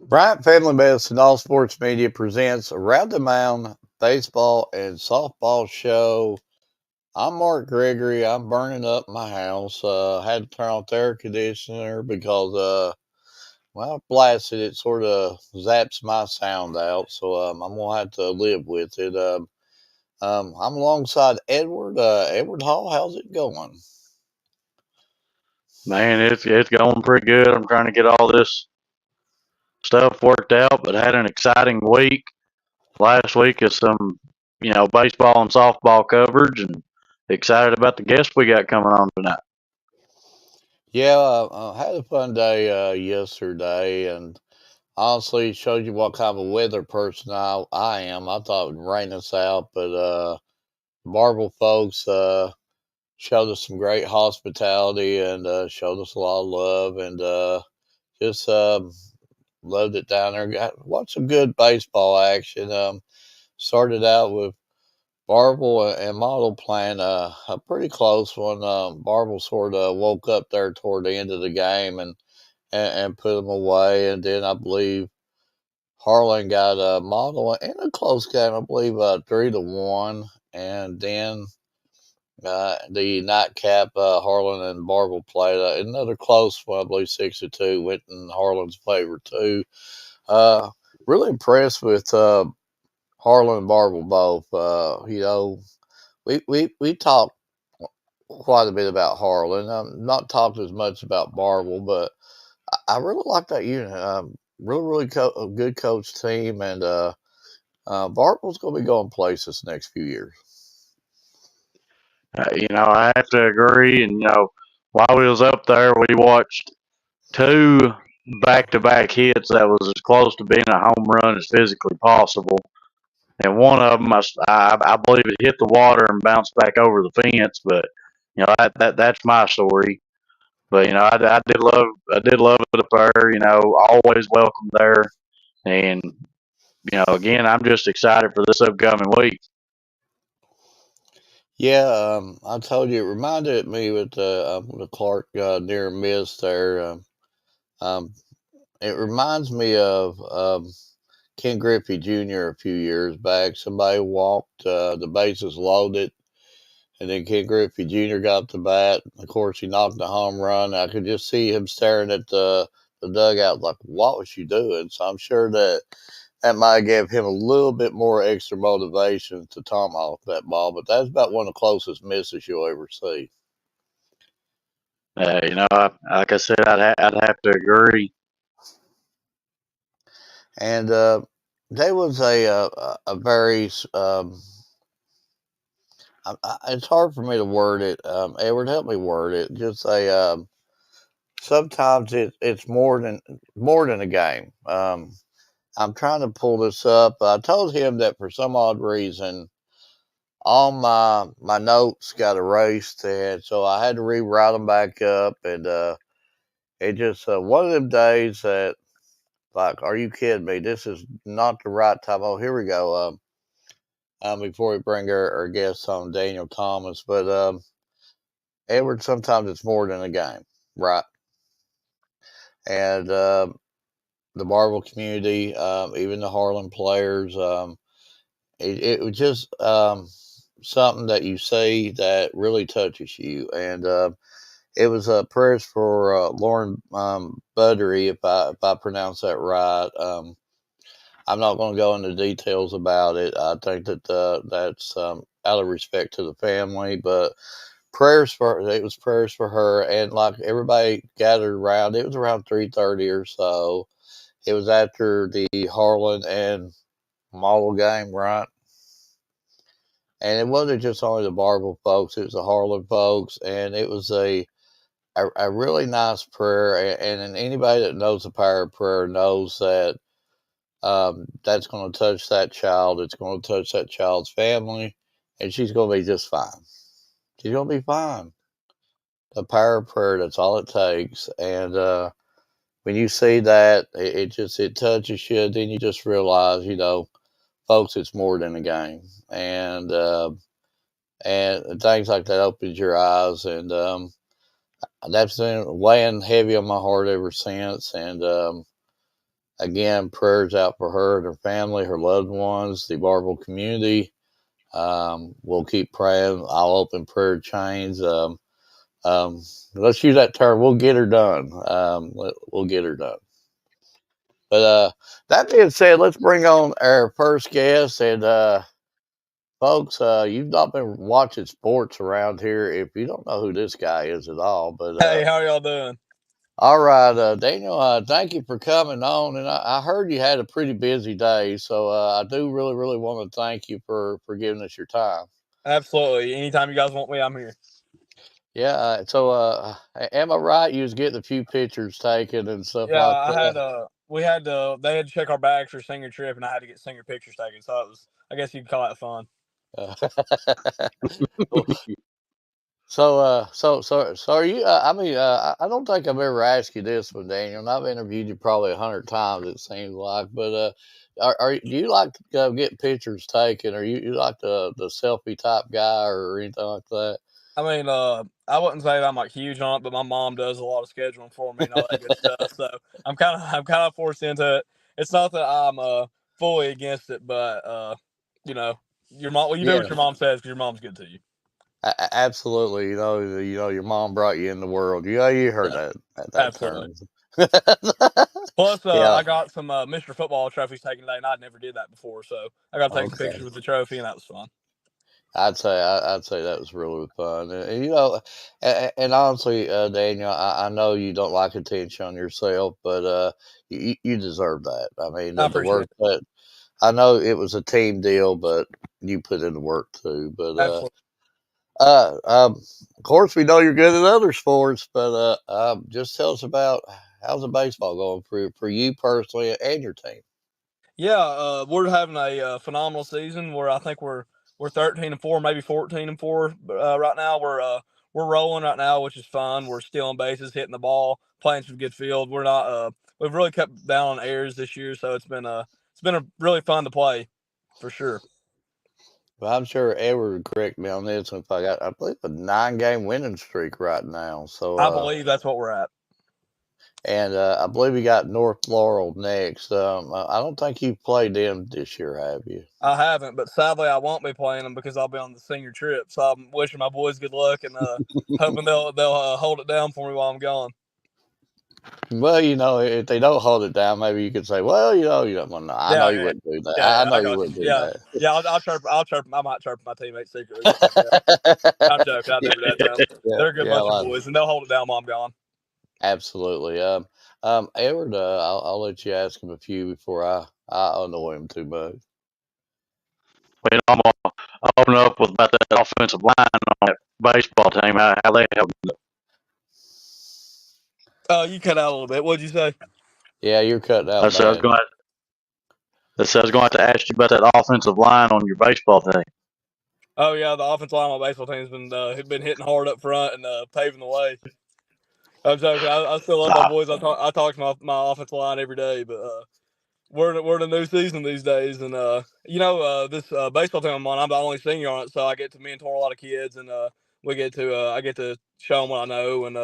Bryant Family Medicine All Sports Media presents Around the Mound Baseball and Softball Show. I'm Mark Gregory. I'm burning up my house. Had to turn off the air conditioner because, blasted, it sort of zaps my sound out. So I'm going to have to live with it. I'm alongside Edward. Edward Hall, how's it going? Man, it's going pretty good. I'm trying to get all this stuff worked out, but had an exciting week. Last week is some, baseball and softball coverage, and excited about the guest we got coming on tonight. Yeah, I had a fun day yesterday, and honestly, it showed you what kind of a weather person I am. I thought it would rain us out, but Marble folks showed us some great hospitality and showed us a lot of love and just loved it down there. Watched some good baseball action. Started out with Marble and Model playing a pretty close one. Marble sort of woke up there toward the end of the game and put them away, and then I believe Harlan got a model in a close game, I believe, 3-1, and then the nightcap, Harlan and Barble played another close one, I believe 6-2, went in Harlan's favor too. Uh, really impressed with Harlan and Barble both. We talked quite a bit about Harlan. Not talked as much about Barble, but I really like that unit. A good coach team, and Barble's going to be going places the next few years. I have to agree. And while we was up there, we watched two back-to-back hits that was as close to being a home run as physically possible. And one of them, I believe it hit the water and bounced back over the fence. But that's my story. But I did love it up there. Always welcome there. And again, I'm just excited for this upcoming week. Yeah, I told you it reminded me with the Clark near miss there. Um, it reminds me of Ken Griffey Jr. a few years back. Somebody walked, the bases loaded, and then Ken Griffey Jr. got the bat. Of course, he knocked the home run. I could just see him staring at the dugout like, "What was you doing?" So I'm sure that might give him a little bit more extra motivation to tomahawk that ball. But that's about one of the closest misses you'll ever see. Like I said, I'd have to agree. And there was a very it's hard for me to word it. Edward, help me word it. Just a sometimes it's more than a game. I'm trying to pull this up. I told him that for some odd reason all my notes got erased, and so I had to rewrite them back up. And it just one of them days that, like, are you kidding me? This is not the right time. Oh, here we go. Before we bring our guest on, Daniel Thomas, but Edward, sometimes it's more than a game, right? And the Marvel community, even the Harlan players, it was just something that you see that really touches you. And it was prayers for Lauren Buddery, if I pronounce that right. I'm not going to go into details about it. I think that that's out of respect to the family, but it was prayers for her, and like everybody gathered around. It was around 3:30 or so. It was after the Harlan and Model game, right? And it wasn't just only the Barble folks; it was the Harlan folks, and it was a really nice prayer. And anybody that knows the power of prayer knows that that's going to touch that child. It's going to touch that child's family, and she's going to be just fine. She's going to be fine. The power of prayer, that's all it takes. And when you see that, it touches you. Then you just realize, folks, it's more than a game. And things like that opens your eyes. And that's been weighing heavy on my heart ever since. And again, prayers out for her and her family, her loved ones, the Barville community. We'll keep praying. I'll open prayer chains. Um, let's use that term. We'll get her done. We'll get her done. But that being said, let's bring on our first guest. And folks, you've not been watching sports around here if you don't know who this guy is at all. But Hey, how y'all doing? all right, Daniel, thank you for coming on. And I heard you had a pretty busy day, so I do really, really want to thank you for giving us your time. Absolutely. Anytime you guys want me, I'm here. Yeah. So, am I right? You was getting a few pictures taken and stuff Yeah, like I had that. they had to check our bags for senior trip, and I had to get senior pictures taken. So it was, I guess you could call it fun. Uh, so are you? I mean, I don't think I've ever asked you this one, Daniel. And I've interviewed you probably 100 times. It seems like, but do you like to get pictures taken? Are you like the selfie type guy or anything like that? I mean, I wouldn't say that I'm like huge on it, but my mom does a lot of scheduling for me and all that good stuff. So I'm kind of forced into it. It's not that I'm fully against it, but you know, your mom. Well, you do Yeah, what your mom says because your mom's good to you. absolutely. Your mom brought you in the world. Yeah, you heard Yeah, that absolutely. term. Plus, Yeah. I got some Mr. Football trophies taken today, and I never did that before, so I got to take some Okay. pictures with the trophy, and that was fun. I'd say that was really fun, and and honestly, Daniel, I know you don't like attention on yourself, but you deserve that. I mean, I the appreciate work it. that I know it was a team deal, but you put in the work too. But Absolutely. of course, we know you're good at other sports, but just tell us about how's the baseball going for you personally and your team. Yeah, we're having a phenomenal season. Where I think we're 13-4, maybe 14-4 right now. We're rolling right now, which is fun. We're stealing bases, hitting the ball, playing some good field. We're not we've really cut down on errors this year, so it's been a really fun to play for sure. Well, I'm sure Edward would correct me on this if I got, I believe, a 9 game winning streak right now. So, I believe that's what we're at. and I believe you got North Laurel next. I don't think you've played them this year, have you? I haven't, but sadly, I won't be playing them because I'll be on the senior trip. So I'm wishing my boys good luck and hoping they'll hold it down for me while I'm gone. Well, if they don't hold it down, maybe you could say, well, well, no, I know Yeah, you yeah, wouldn't do that. yeah, I yeah. know I you got you. wouldn't do Yeah, that. yeah. I'll chirp. I'll chirp. I might chirp my teammates secretly, something like that. I'm joking. I never did that to them. Yeah, They're a good yeah, bunch of boys, and they'll hold it down while I'm gone. absolutely. Edward, I'll let you ask him a few before I annoy him too much. Well, I'm gonna open up with about that offensive line on that baseball team. How they have. You cut out a little bit. What'd you say? Yeah, you're cutting out So I was bad. going. So I was going to ask you about that offensive line on your baseball team. Oh yeah, the offensive line on my baseball team's been hitting hard up front and paving the way. I'm joking. I still love my Ah, boys. I talk to my offensive line every day, but we're in a new season these days, and this baseball team I'm on. I'm the only senior on it, so I get to mentor a lot of kids, and we get to I get to show them what I know, and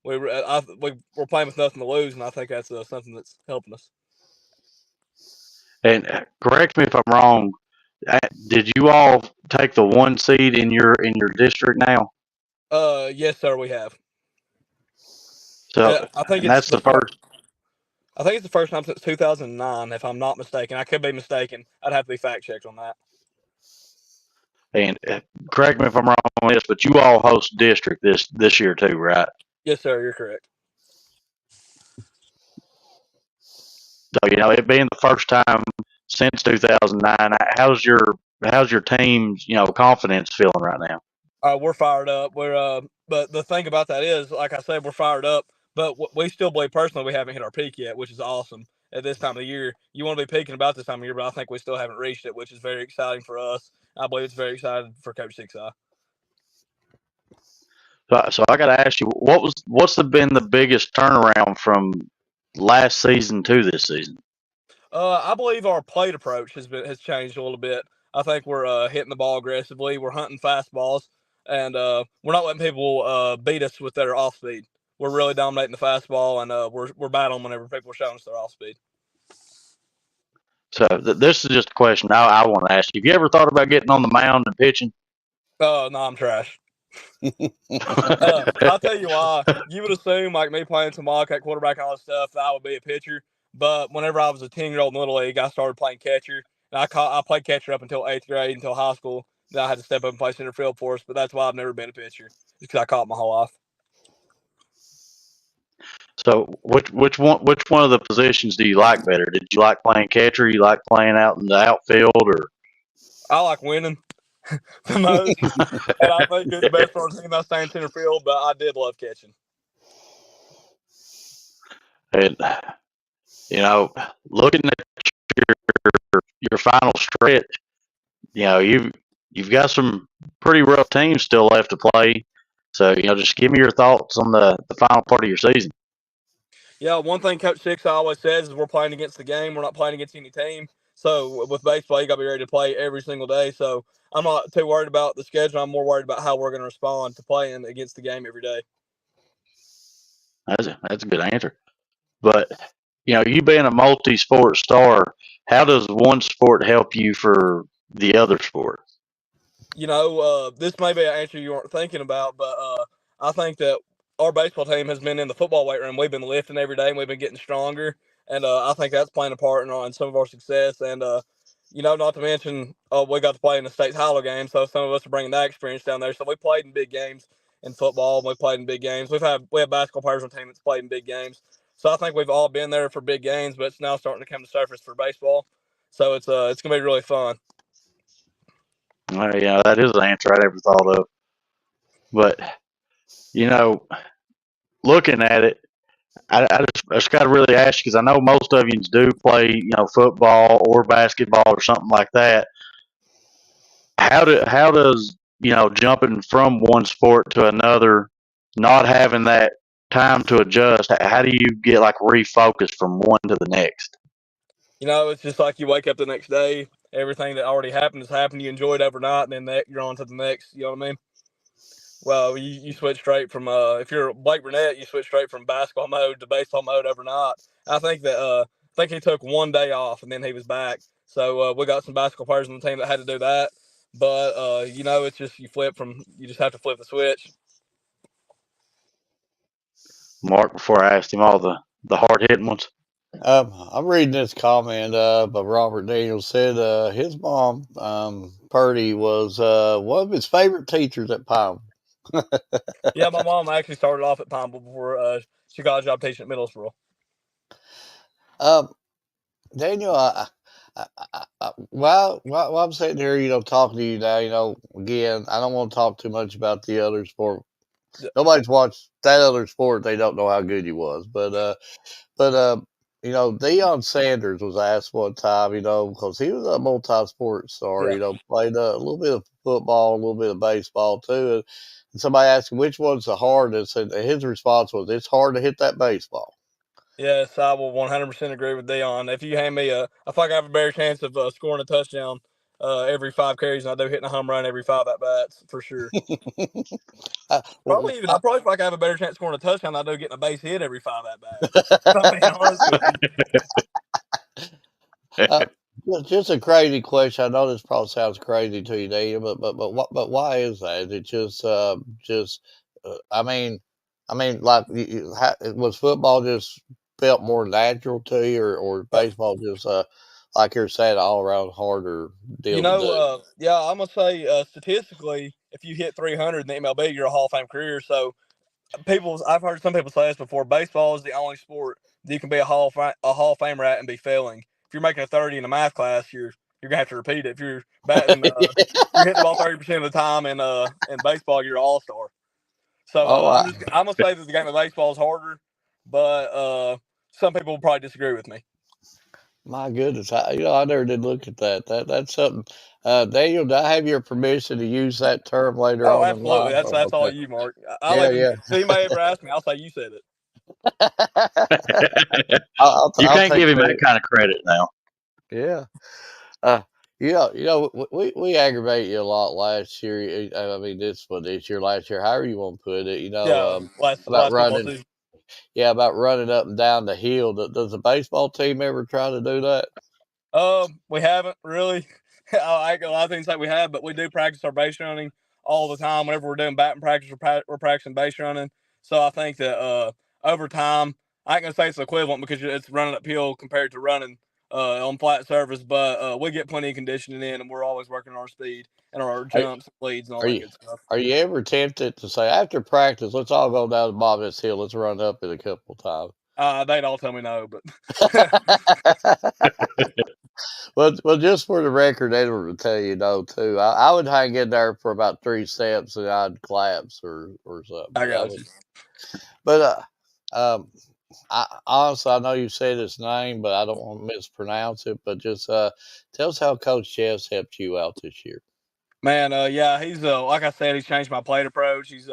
we're playing with nothing to lose, and I think that's something that's helping us. and correct me if I'm wrong. Did you all take the one seed in your district now? Yes, sir, we have. So, I think and it's that's the the first. first. I think it's the first time since 2009, if I'm not mistaken. I could be mistaken. I'd have to be fact checked on that. And correct me if I'm wrong on this, but you all host district this year too, right? Yes, sir, you're correct. So it being the first time since 2009, how's your team's confidence feeling right now? We're fired up. But the thing about that is, like I said, we're fired up. But we still believe personally we haven't hit our peak yet, which is awesome at this time of the year. You want to be peaking about this time of year, but I think we still haven't reached it, which is very exciting for us. I believe it's very exciting for Coach Six Eye. So I got to ask you, been the biggest turnaround from last season to this season? I believe our plate approach has changed a little bit. I think we're hitting the ball aggressively. We're hunting fastballs, and we're not letting people beat us with their off speed. We're really dominating the fastball, and we're battling whenever people are showing us their off speed. So this is just a question I want to ask you. Have you ever thought about getting on the mound and pitching? No, I'm trash. I'll tell you why. You would assume, like me playing some wildcat quarterback and all that stuff, that I would be a pitcher. But whenever I was a 10-year-old in Little League, I started playing catcher. And I played catcher up until 8th grade, until high school. Then I had to step up and play center field for us. But that's why I've never been a pitcher, just because I caught my whole life. So which one of the positions do you like better? Did you like playing catcher? You like playing out in the outfield, or I like winning the most. And I think it's best for a team that's staying center field, but I did love catching. and looking at your final stretch, you've got some pretty rough teams still left to play. So just give me your thoughts on the final part of your season. Yeah, one thing Coach Six always says is we're playing against the game. We're not playing against any team. So with baseball, you got to be ready to play every single day. So I'm not too worried about the schedule. I'm more worried about how we're going to respond to playing against the game every day. That's a good answer. But you being a multi-sport star, how does one sport help you for the other sport? This may be an answer you weren't thinking about, but I think that our baseball team has been in the football weight room. We've been lifting every day, and we've been getting stronger. And I think that's playing a part in some of our success. And not to mention, we got to play in the state title game, so some of us are bringing that experience down there. So we played in big games in football, and we played in big games. We have basketball players on the team that's played in big games. So I think we've all been there for big games, but it's now starting to come to surface for baseball. So it's going to be really fun. Yeah, that is an answer I never thought of. But looking at it, I just got to really ask you because I know most of you do play, football or basketball or something like that. How does jumping from one sport to another, not having that time to adjust? How do you get like refocused from one to the next? It's just like you wake up the next day, everything that already happened has happened. You enjoy it overnight, and then you're on to the next. You know what I mean? Well, you switch straight from if you're Blake Burnett, you switch straight from basketball mode to baseball mode overnight. I think he took one day off and then he was back. So we got some basketball players on the team that had to do that. But it's just you just have to flip the switch. Mark, before I asked him all the hard hitting ones. I'm reading this comment by Robert Daniels. Said his mom, Purdy, was one of his favorite teachers at Pineville. Yeah, my mom actually started off at Pineville before she got a job teaching at Middlesboro. Daniel, while I'm sitting here, talking to you now, again, I don't want to talk too much about the other sport. Nobody's watched that other sport; they don't know how good he was. But Deion Sanders was asked one time, because he was a multi-sport star. Yeah. Played a little bit of football, a little bit of baseball too. And somebody asked him which one's the hardest, and his response was, "It's hard to hit that baseball." Yes, I will 100% agree with Dion. If you hand me I feel like I have a better chance of scoring a touchdown every 5 carries than I do hitting a home run every 5 at-bats, for sure. Uh, I probably feel like I have a better chance of scoring a touchdown than I do getting a base hit every 5 at-bats. If I'm being honest with you. uh, just a crazy question. I know this probably sounds crazy to you, Daniel, but why is that? Is it just like was football just felt more natural to you, or baseball just like you're saying, all around harder deal to do? Yeah, I'm gonna say statistically, if you hit 300 in the MLB, you're a Hall of Fame career. So I've heard some people say this before. Baseball is the only sport that you can be a Hall of Famer at and be failing. If you're making a 30 in a math class, you're gonna have to repeat it. If you're batting, you're hitting the ball 30% of the time in baseball, you're an all star. So Oh, I'm gonna say that the game of baseball is harder, but some people will probably disagree with me. my goodness, I never did look at that. That's something. Daniel, do I have your permission to use that term later Oh, on in absolutely. life? That's all Okay. you, Mark. I'll Yeah, even yeah. if anybody ever asks me, I'll say you said it. You I'll can't take give him that credit. kind of credit now. Yeah. Uh, we aggravate you a lot last year. I mean, this year, last year, however you want to put it. Yeah, About last football running. season. Yeah, about running up and down the hill. Does the baseball team ever try to do that? We haven't really. I a lot of things like we have, but we do practice our base running all the time. Whenever we're doing batting practice, we're practicing base running. So I think that over time, I ain't gonna say it's equivalent because it's running uphill compared to running on flat surface, but we get plenty of conditioning in, and we're always working on our speed and our Are, jumps, leads, and all are that you good stuff. are you ever tempted to say after practice, let's all go down the bottom of this hill, let's run up it a couple times? They'd all tell me no, but Well, just for the record, they would tell you no too. I would hang in there for about 3 steps and I'd collapse or something. I But I got would. you. But honestly, I know you said his name, but I don't want to mispronounce it. But just tell us how Coach Jeff's helped you out this year. Man, yeah, he's like I said, he's changed my plate approach. He's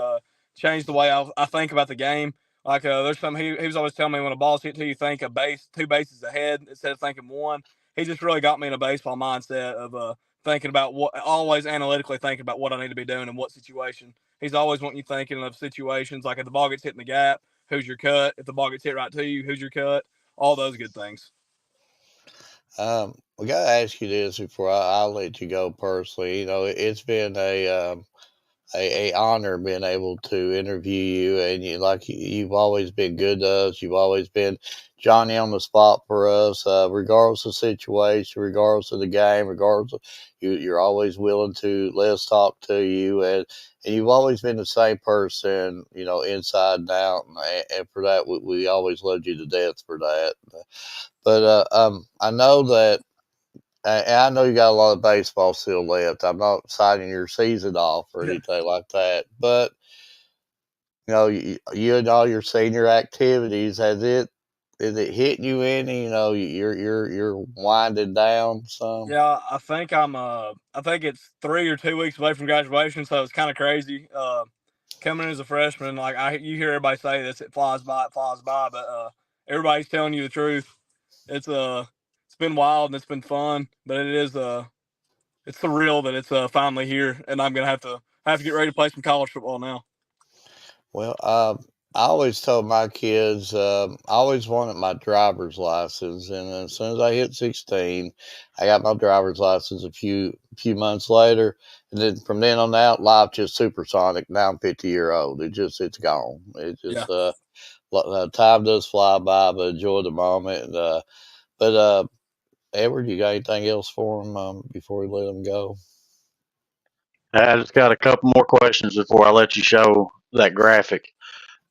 changed the way I think about the game. Like there's some he was always telling me when a ball's hit to you, think a base, two bases ahead instead of thinking one. He just really got me in a baseball mindset of thinking about what always analytically thinking about what I need to be doing in what situation. He's always wanting you thinking of situations like if the ball gets hit in the gap, who's your cut? If the ball gets hit right to you, who's your cut? All those good things. We got to ask you this before I'll let you go personally. You know, it's been a honor being able to interview you, and you've always been good to us. You've always been Johnny on the spot for us, regardless of situation, regardless of the game, regardless of you're always willing to let us talk to you, and you've always been the same person, you know, inside and out, and for that we always loved you to death for that. But I know that. I know you got a lot of baseball still left. I'm not signing your season off or Yeah. anything like that, but you know, you and all your senior activities, is it hitting you any? You know, you're winding down some. Yeah, I think it's 3 or 2 weeks away from graduation, so it's kind of crazy. Coming in as a freshman, like you hear everybody say this, it flies by, but everybody's telling you the truth. It's it's been wild and it's been fun, but it's surreal that it's finally here, and I'm gonna have to get ready to play some college football now. Well, I always told my kids, I always wanted my driver's license, and as soon as I hit 16, I got my driver's license a few months later, and then from then on out, life just supersonic. Now I'm 50-year old. It's gone. It Yeah. just time does fly by, but enjoy the moment. But Edward, you got anything else for him before we let him go? I just got a couple more questions before I let you show that graphic.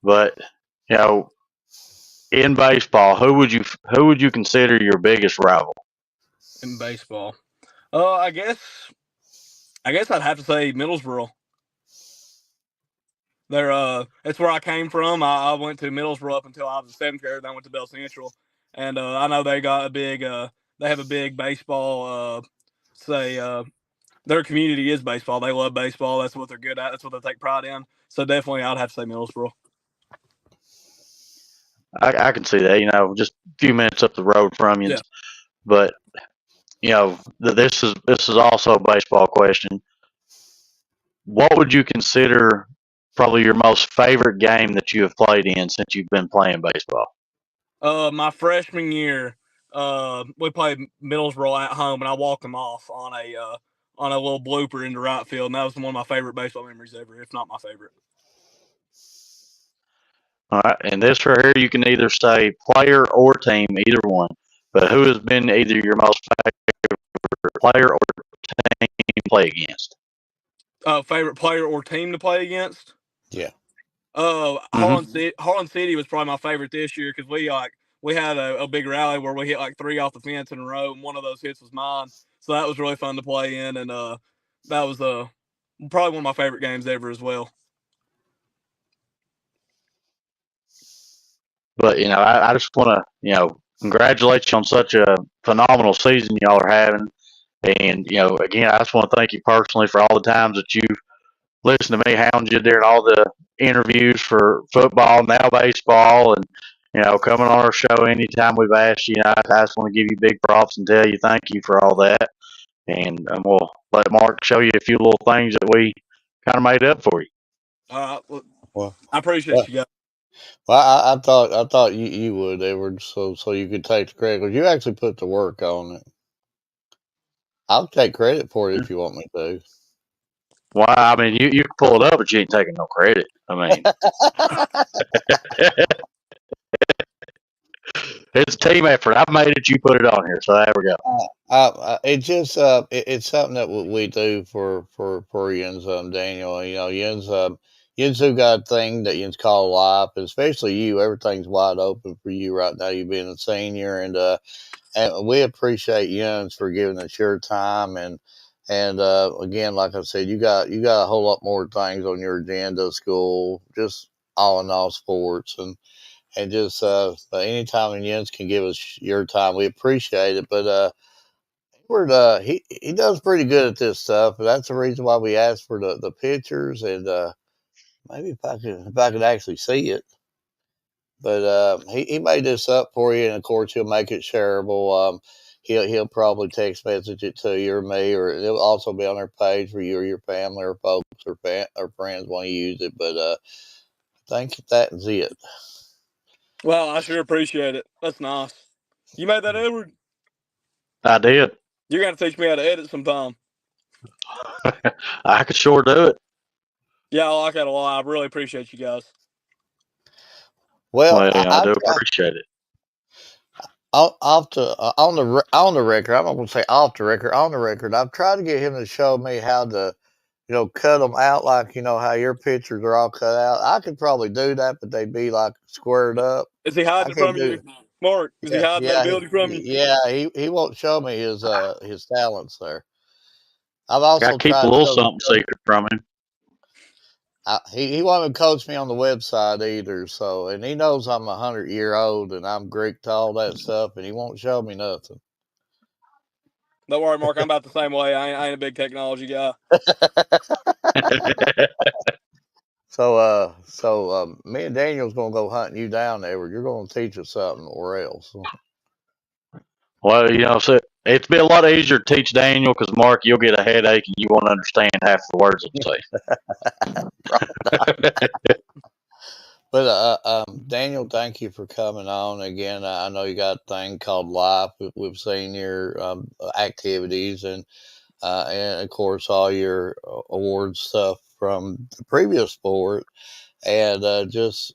But you know, in baseball, who would you consider your biggest rival? In baseball, I guess I'd have to say Middlesboro. They're It's where I came from. I went to Middlesboro up until I was a seventh grader. Then I went to Bell Central, and I know they got a big they have a big baseball say their community is baseball. They love baseball. That's what they're good at. That's what they take pride in. So definitely, I'd have to say Middlesboro. I can see that. You know, just a few minutes up the road from you, Yeah. but you know, this is also a baseball question. What would you consider probably your most favorite game that you have played in since you've been playing baseball? My freshman year, we played Middlesboro at home, and I walked them off on a little blooper into right field, and that was one of my favorite baseball memories ever, if not my favorite. All right, and this right here, you can either say player or team, either one. But who has been either your most favorite player or team to play against? Favorite player or team to play against? Yeah. Mm-hmm. Harlan City was probably my favorite this year because we had a big rally where we hit like three off the fence in a row, and one of those hits was mine. So that was really fun to play in, and that was probably one of my favorite games ever as well. But you know, I just want to congratulate you on such a phenomenal season y'all are having. And you know, again, I just want to thank you personally for all the times that you've listened to me hound you during all the interviews for football, now baseball, and you know, coming on our show anytime we've asked you. You know, I just want to give you big props and tell you thank you for all that. And we'll let Mark show you a few little things that we kind of made up for you. Well, Well, I appreciate well, you guys. well I thought you would, Edward, so you could take the credit 'cause you actually put the work on it. I'll take credit for it if you want me to. Why? I mean, you can pull it up, but you ain't taking no credit. I mean, it's a team effort. I made it. You put it on here, so there we go. It just it's something that we do for Yins, Daniel. You know, Yins who got a thing that Yins call life, especially you. Everything's wide open for you right now. You being a senior, and we appreciate Yins for giving us your time. And again, like I said, you got a whole lot more things on your agenda, school, just all in all sports, and just but anytime Yins can give us your time, we appreciate it. But Edward, he does pretty good at this stuff. That's the reason why we asked for the pictures, and maybe if I could actually see it. But he made this up for you, and of course he'll make it shareable. He'll probably text message it to you or me, or it'll also be on their page for you or your family or folks or friends want to use it. But I think that is it. Well, I sure appreciate it. That's nice. You made that, Edward? I did. You're gonna teach me how to edit sometime. I could sure do it. Yeah, I like that a lot. I really appreciate you guys. Well, Well, I, I I've do got appreciate it. off the on the record. I'm not gonna say off the record. On the record, I've tried to get him to show me how to cut them out like how your pictures are all cut out. I could probably do that, but they'd be like squared up. Is he I hiding it can't from do you, it. Mark? Is he Yeah, hiding that yeah, ability from you? he won't show me his talents there. I've I also keep a tried to little show the something secret from him. he won't coach me on the website either. So, and he knows I'm 100-year-old and I'm Greek to all that stuff, and he won't show me nothing. Don't worry, Mark. I'm about the same way. I ain't a big technology guy. So me and Daniel's gonna go hunting you down there. You're gonna teach us something, or else. Well, so it'd be a lot easier to teach Daniel because Mark, you'll get a headache and you won't understand half the words I'm saying. But Daniel, thank you for coming on again. I know you got a thing called Life. We've seen your activities and of course all your award stuff from the previous sport, and just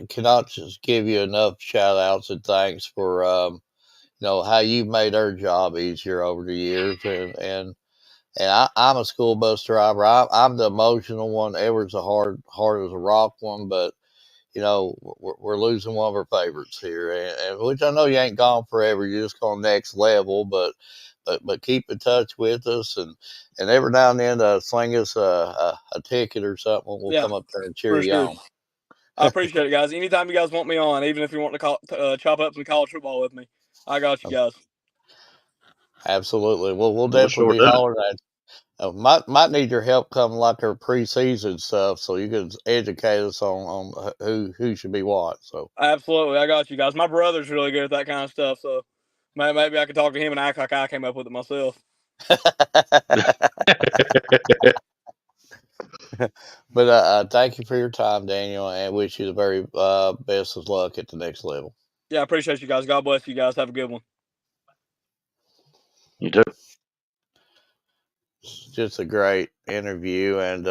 cannot just give you enough shout outs and thanks for how you made our job easier over the years, and I'm a school bus driver. I'm the emotional one. Edward's a hard as a rock one, but we're losing one of our favorites here, and which I know you ain't gone forever. You're just going next level, but keep in touch with us, and every now and then sling us a ticket or something. We'll Yeah, come up there and cheer for you sure. on. I appreciate it, guys. Anytime you guys want me on, even if you want to chop up some college football with me, I got you guys. Absolutely. We'll We'll sure definitely be do. hollering at. Might need your help coming like our preseason stuff, so you can educate us on who should be what. So Absolutely, I got you guys. My brother's really good at that kind of stuff, so maybe I could talk to him and act like I came up with it myself. But thank you for your time, Daniel, and wish you the very best of luck at the next level. Yeah, I appreciate you guys. God bless you guys. Have a good one. You do. It's just a great interview, and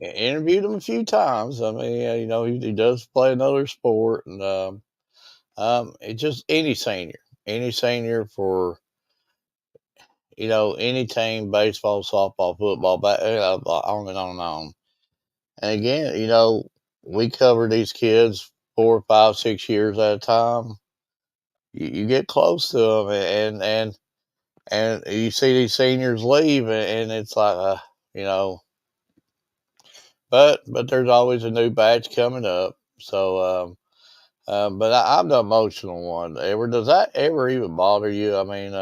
interviewed him a few times. I mean, he does play another sport, and it just any senior for any team, baseball, softball, football, on and on and on. And again, we cover these kids 4, 5, 6 years at a time. You get close to them, and you see these seniors leave, and it's like, you know, but there's always a new batch coming up. So, but I'm the emotional one. Ever does that ever even bother you? I mean,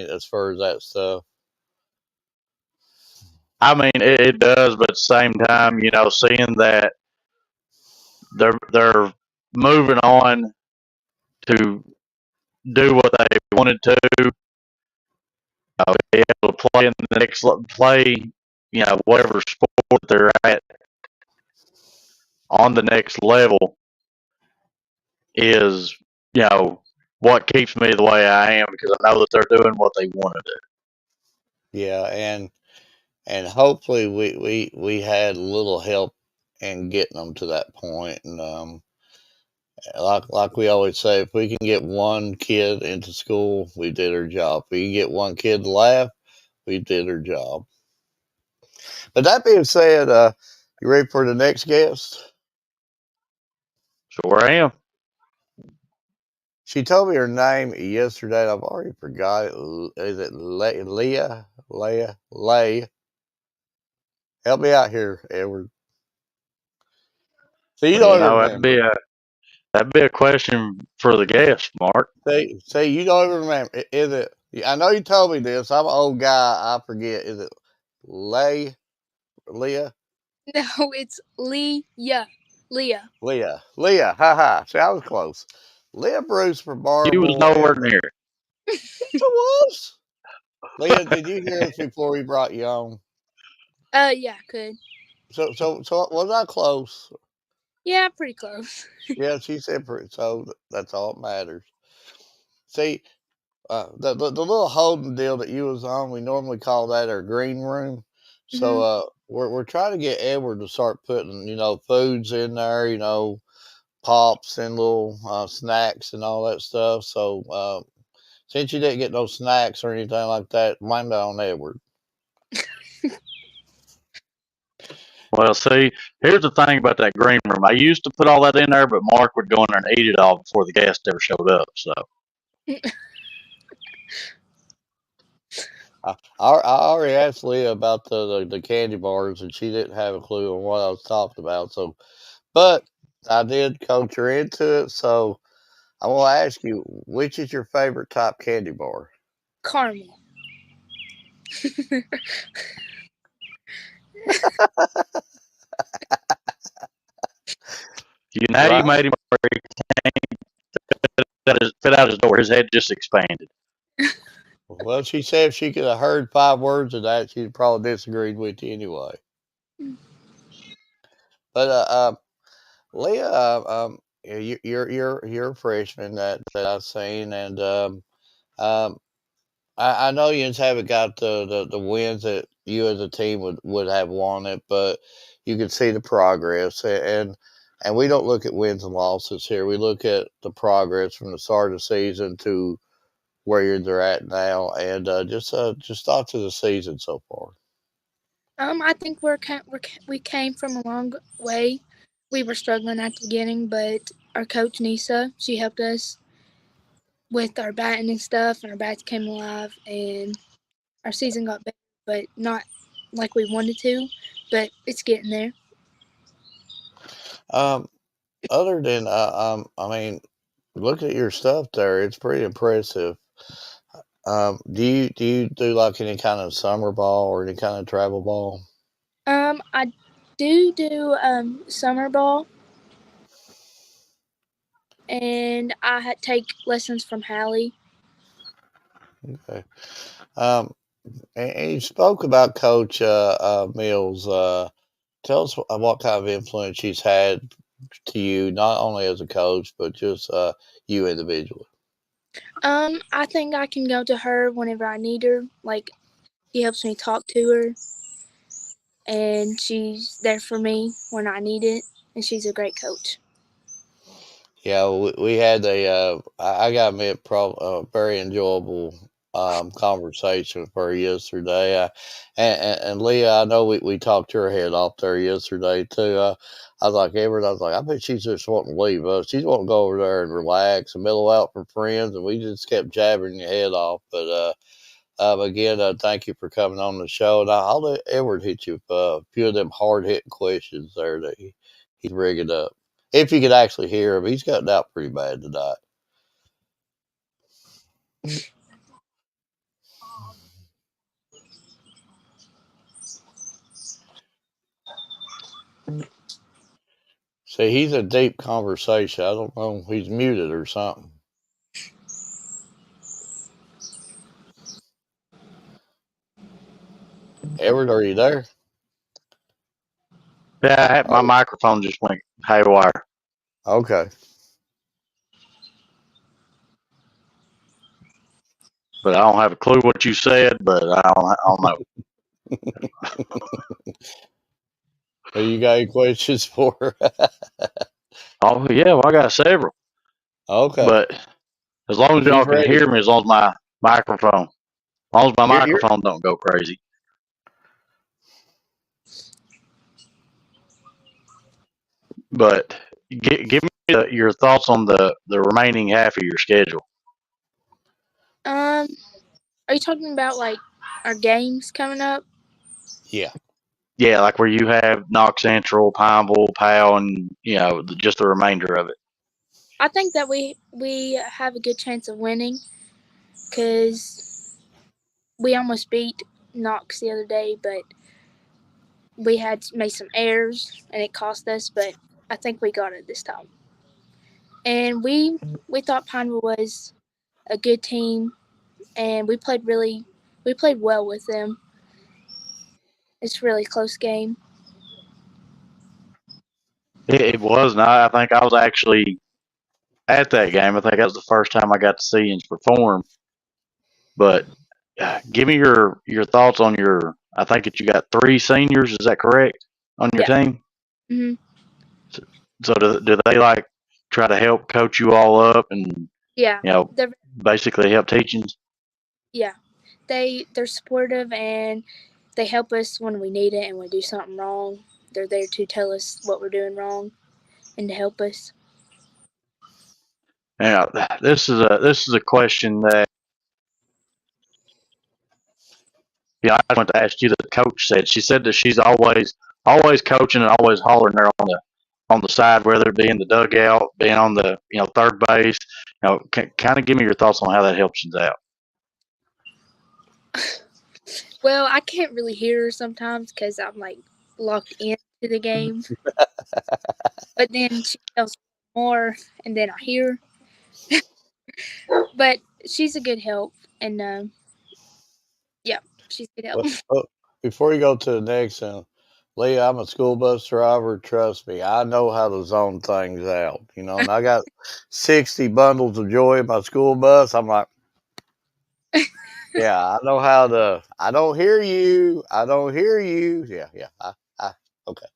as far as that stuff. I mean, it does, but at the same time, seeing that they're moving on to do what they wanted to, be able to play in the next play, whatever sport they're at on the next level is, you know, what keeps me the way I am because I know that they're doing what they want to do. Yeah, and hopefully we had a little help in getting them to that point. And like we always say, if we can get one kid into school, we did our job. If we can get one kid to laugh, we did our job. But that being said, you ready for the next guest? Sure I am. She told me her name yesterday, and I've already forgot it. Is it Leah? Leah? Lay? Help me out here, Edward. So you Well, don't you even know, remember. that'd be a question for the guest, Mark. Say you don't even remember. Is it? I know you told me this. I'm an old guy. I forget. Is it Leah? No, it's Leah. Leah. Leah. Ha ha. See, I was close. Leah Bruce from You was Barnable, nowhere and near. yes, I was. Leah, did you hear us before we brought you on? Yeah, could. So was I close? Yeah, pretty close. Yeah, she said pretty. So that's all that matters. See, the little holding deal that you was on, we normally call that our green room. So Hmm. we're trying to get Edward to start putting foods in there, pops and little snacks and all that stuff. So since you didn't get no snacks or anything like that, blame it on Edward. Well, see, here's the thing about that green room. I used to put all that in there, but Mark would go in there and eat it all before the guest ever showed up. So I already asked Leah about the candy bars, and she didn't have a clue on what I was talking about. So, but I did coach her into it. So I want to ask you, which is your favorite type candy bar? Caramel. you Right. made him fit out his door. His head just expanded. Well, she said if she could have heard 5 words of that, she'd probably disagreed with you anyway. But Leah, yeah, you're a freshman that I've seen, and um, I know you just haven't got the wins that you as a team would have wanted, but you can see the progress, and we don't look at wins and losses here. We look at the progress from the start of the season to where they're at now, and just thoughts of the season so far. I think we came from a long way. We were struggling at the beginning, but our coach Nisa, she helped us with our batting and stuff, and our bats came alive, and our season got better, but not like we wanted to. But it's getting there. Um, Other than I mean, look at your stuff there; it's pretty impressive. Do you do like any kind of summer ball or any kind of travel ball? I do summer ball, and take lessons from Hallie. Okay. Um, and you spoke about Coach Mills. Tell us what kind of influence she's had to you, not only as a coach, but just you individually. I think I can go to her whenever I need her. Like, she helps me talk to her, and she's there for me when I need it. And she's a great coach. Yeah, we had I got to admit, very enjoyable conversation with her yesterday. And Leah, I know we talked her head off there yesterday too. I was like, Everett, I was like, I bet she's just wanting to leave us. She's wanting to go over there and relax and mellow out for friends. And we just kept jabbering your head off. But again, thank you for coming on the show. And I'll let Edward hit you with a few of them hard hitting questions there that he's rigging up. If you could actually hear him, he's gotten out pretty bad tonight. See, he's a deep conversation. I don't know if he's muted or something. Edward, are you there? Yeah, my Oh, microphone just went haywire. okay. but I don't have a clue what you said. But I don't know. You got any questions for her? Oh yeah, well I got several, Okay. but as long as She's y'all can ready. hear me, as long as my microphone, as long as my You're microphone don't go crazy. But give me your thoughts on the remaining half of your schedule. Are you talking about like our games coming up? yeah. Yeah, like where you have Knox Central, Pineville, Powell, and just the remainder of it. I think that we have a good chance of winning because we almost beat Knox the other day, but we had made some errors and it cost us. But I think we got it this time. And we thought Pineville was a good team, and we played well with them. It's a really close game. It was, and I think I was actually at that game. I think that was the first time I got to see him perform. But give me your thoughts on your. I think that you got 3 seniors. Is that correct on your Yeah. team? Mhm. So do they like try to help coach you all up and Yeah. They're basically help teaching? yeah. They're supportive and they help us when we need it and we do something wrong. They're there to tell us what we're doing wrong and to help us. Now, this is a question that I just want to ask you. The coach said she said that she's always coaching and always hollering there on the side, whether it be in the dugout, being on the third base. Kind of give me your thoughts on how that helps you out. Well, I can't really hear her sometimes because I'm like locked into the game. But then she tells more, and then I hear. But she's a good help, and yeah, she's a good help. Well, before you go to the next one, Lee, I'm a school bus driver. Trust me, I know how to zone things out. And I got 60 bundles of joy in my school bus. I'm like, yeah, I know how to. I don't hear you. I don't hear you. Yeah, yeah. Okay.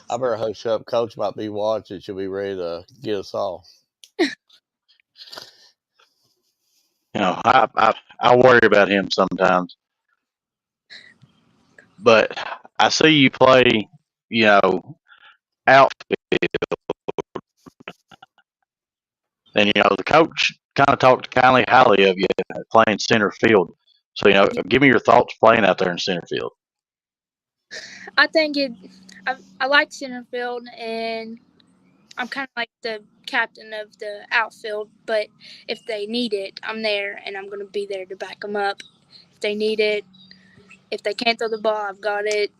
I better hush up. Coach might be watching. She'll be ready to get us all. I worry about him sometimes, but I see you play, outfield, and the coach kind of talked kindly highly of you playing center field. So give me your thoughts playing out there in center field. I think I like center field, and I'm kind of like the captain of the outfield. But if they need it, I'm there, and I'm going to be there to back them up. If they need it, if they can't throw the ball, I've got it,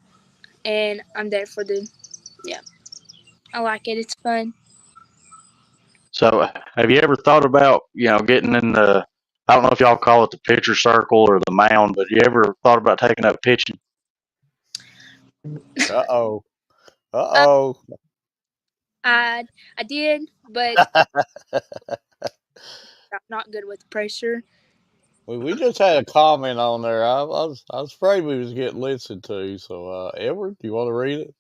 and I'm there for the. Yeah, I like it. It's fun. So have you ever thought about getting in the? I don't know if y'all call it the pitcher circle or the mound, but you ever thought about taking up pitching? Uh-oh. Uh, Uh-oh. I did, but I'm not good with pressure. we just had a comment on there. I was afraid we was getting listened to. So, Edward, do you want to read it?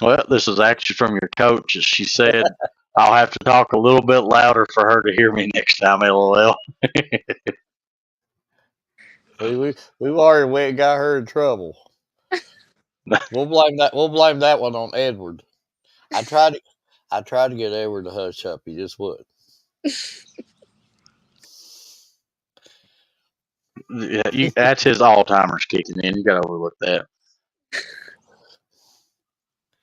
Well, this is actually from your coach. She said I'll have to talk a little bit louder for her to hear me next time. LOL. We've already went and got her in trouble. We'll blame that one on Edward. I tried to get Edward to hush up. He just would. Yeah, that's his Alzheimer's kicking in. You got to overlook that.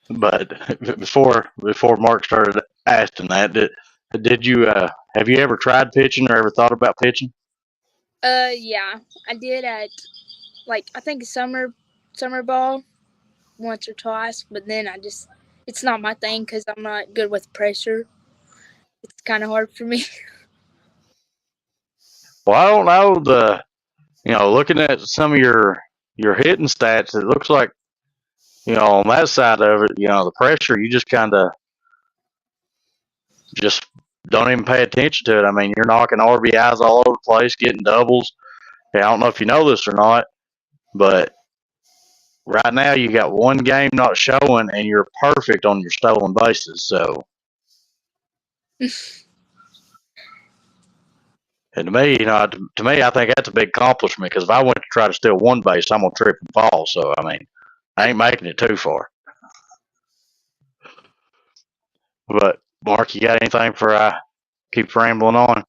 But before Mark started asking that, did you have you ever tried pitching or ever thought about pitching? Yeah, I did at I think summer ball once or twice, but then it's not my thing because I'm not good with pressure. It's kind of hard for me. Well, I don't know looking at some of your hitting stats, it looks like on that side of it, the pressure you just kind of just don't even pay attention to it. I mean, you're knocking RBIs all over the place, getting doubles. Yeah, I don't know if you know this or not, but right now you got one game not showing, and you're perfect on your stolen bases. So, and to me, to me, I think that's a big accomplishment because if I went to try to steal one base, I'm gonna trip and fall. So, I mean, I ain't making it too far. But Mark, you got anything for keep rambling on?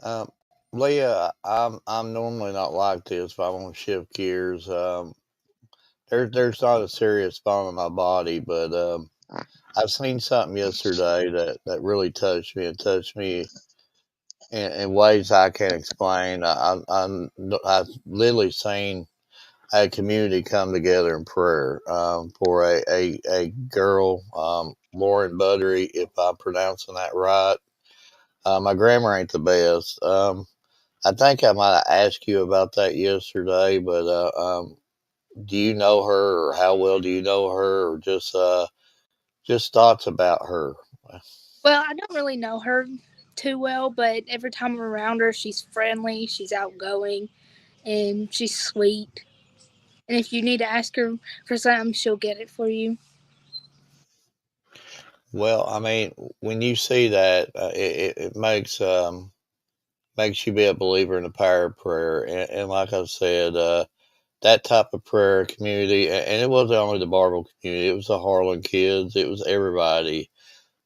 Um, Leah, I'm normally not like this, but I want to shift gears. There's not a serious bone in my body, but I've seen something yesterday that really touched me and touched me in ways I can't explain. I've literally seen a community come together in prayer for a girl, Lauren Buttery, if I'm pronouncing that right. My grammar ain't the best. I think I might have asked you about that yesterday, but do you know her, or how well do you know her, or just thoughts about her? Well, I don't really know her too well, but every time I'm around her, she's friendly, she's outgoing, and she's sweet. And if you need to ask her for something, she'll get it for you. Well, I mean, when you see that, it makes you be a believer in the power of prayer, and like I said, that type of prayer community, and it wasn't only the Barville community; it was the Harlan kids, it was everybody.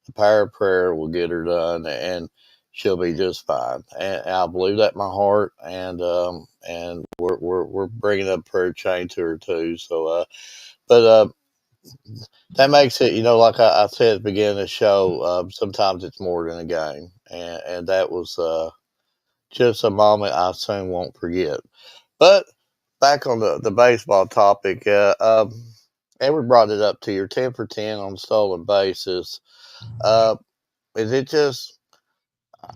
The power of prayer will get her done, and she'll be just fine. And I believe that in my heart, and we're bringing up prayer chain to her too. So, but that makes it, like I said at the beginning of the show, sometimes it's more than a game, and that was just a moment I soon won't forget. But back on the baseball topic, Edward brought it up to your 10 for 10 on stolen bases. Uh, is it just,